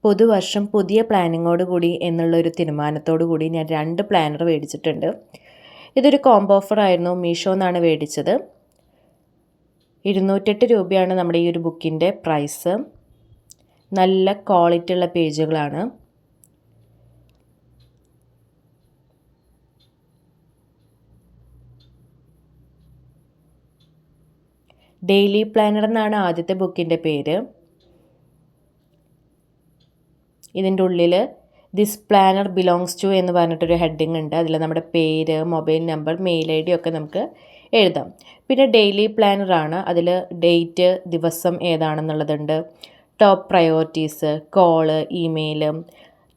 പുതുവർഷം പുതിയ പ്ലാനിങ്ങോട് കൂടി എന്നുള്ളൊരു തീരുമാനത്തോടു കൂടി ഞാൻ 2 പ്ലാനർ മേടിച്ചിട്ടുണ്ട്. ഇതൊരു കോംബോ ഓഫർ ആയിരുന്നു. മീഷോന്നാണ് മേടിച്ചത്. 208 രൂപയാണ് നമ്മുടെ ഈ ഒരു ബുക്കിൻ്റെ പ്രൈസ്. നല്ല ക്വാളിറ്റി ഉള്ള പേജുകളാണ്. ഡെയിലി പ്ലാനർ എന്നാണ് ആദ്യത്തെ ബുക്കിൻ്റെ പേര്. ഇതിൻ്റെ ഉള്ളിൽ ദിസ് പ്ലാനർ ബിലോങ്സ് ടു എന്ന് പറഞ്ഞിട്ടൊരു ഹെഡിങ് ഉണ്ട്. അതിൽ നമ്മുടെ പേര്, മൊബൈൽ നമ്പർ, മെയിൽ ഐ ഡി ഒക്കെ നമുക്ക് എഴുതാം. പിന്നെ ഡെയിലി പ്ലാനറാണ്. അതിൽ ഡേറ്റ്, ദിവസം ഏതാണെന്നുള്ളതുണ്ട്. Top priorities, call, email,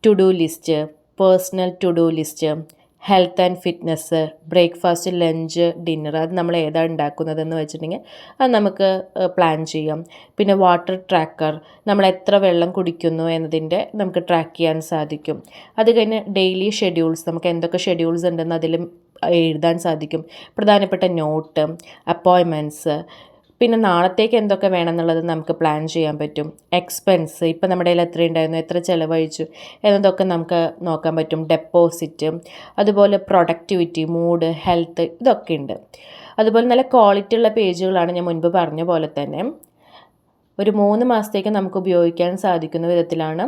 to do list, personal to do list, health and fitness, breakfast, lunch, dinner, അത് നമ്മൾ ഏതാണ് ഉണ്ടാക്കുന്നതെന്ന് വെച്ചിട്ടുണ്ടെങ്കിൽ അത് നമുക്ക് പ്ലാൻ ചെയ്യാം. പിന്നെ വാട്ടർ ട്രാക്കർ, നമ്മൾ എത്ര വെള്ളം കുടിക്കുന്നു എന്നതിൻ്റെ നമുക്ക് ട്രാക്ക് ചെയ്യാൻ സാധിക്കും. അത് കഴിഞ്ഞ് ഡെയിലി ഷെഡ്യൂൾസ്, നമുക്ക് എന്തൊക്കെ ഷെഡ്യൂൾസ് ഉണ്ടെന്ന് അതിലും എഴുതാൻ സാധിക്കും. പ്രധാനപ്പെട്ട നോട്ട്, അപ്പോയിൻമെൻറ്റ്സ്, പിന്നെ നാളത്തേക്ക് എന്തൊക്കെ വേണമെന്നുള്ളത് നമുക്ക് പ്ലാൻ ചെയ്യാൻ പറ്റും. എക്സ്പെൻസ്, ഇപ്പം നമ്മുടെ കയ്യിൽ എത്ര ഉണ്ടായിരുന്നു, എത്ര ചിലവഴിച്ചു എന്നതൊക്കെ നമുക്ക് നോക്കാൻ പറ്റും. ഡെപ്പോസിറ്റ്, അതുപോലെ പ്രൊഡക്ടിവിറ്റി, മൂഡ്, ഹെൽത്ത്, ഇതൊക്കെ ഉണ്ട്. അതുപോലെ നല്ല ക്വാളിറ്റി ഉള്ള പേജുകളാണ്. ഞാൻ മുൻപ് പറഞ്ഞ പോലെ തന്നെ ഒരു 3 മാസത്തേക്ക് നമുക്ക് ഉപയോഗിക്കാൻ സാധിക്കുന്ന വിധത്തിലാണ്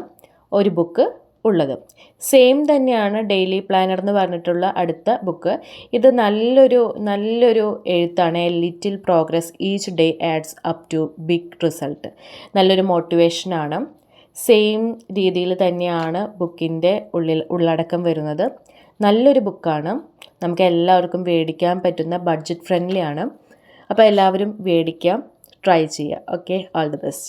ഒരു ബുക്ക് ഉള്ളത്. സെയിം തന്നെയാണ് ഡെയിലി പ്ലാനർ എന്ന് പറഞ്ഞിട്ടുള്ള അടുത്ത ബുക്ക്. ഇത് നല്ലൊരു എഴുത്താണ്. A little progress each day adds up to big result. നല്ലൊരു മോട്ടിവേഷനാണ്. സെയിം രീതിയിൽ തന്നെയാണ് ബുക്കിൻ്റെ ഉള്ളടക്കം വരുന്നത്. നല്ലൊരു ബുക്കാണ്. നമുക്ക് എല്ലാവർക്കും മേടിക്കാൻ പറ്റുന്ന ബഡ്ജറ്റ് ഫ്രണ്ട്ലി ആണ്. അപ്പോൾ എല്ലാവരും മേടിക്കാം, ട്രൈ ചെയ്യുക. Okay, all the best.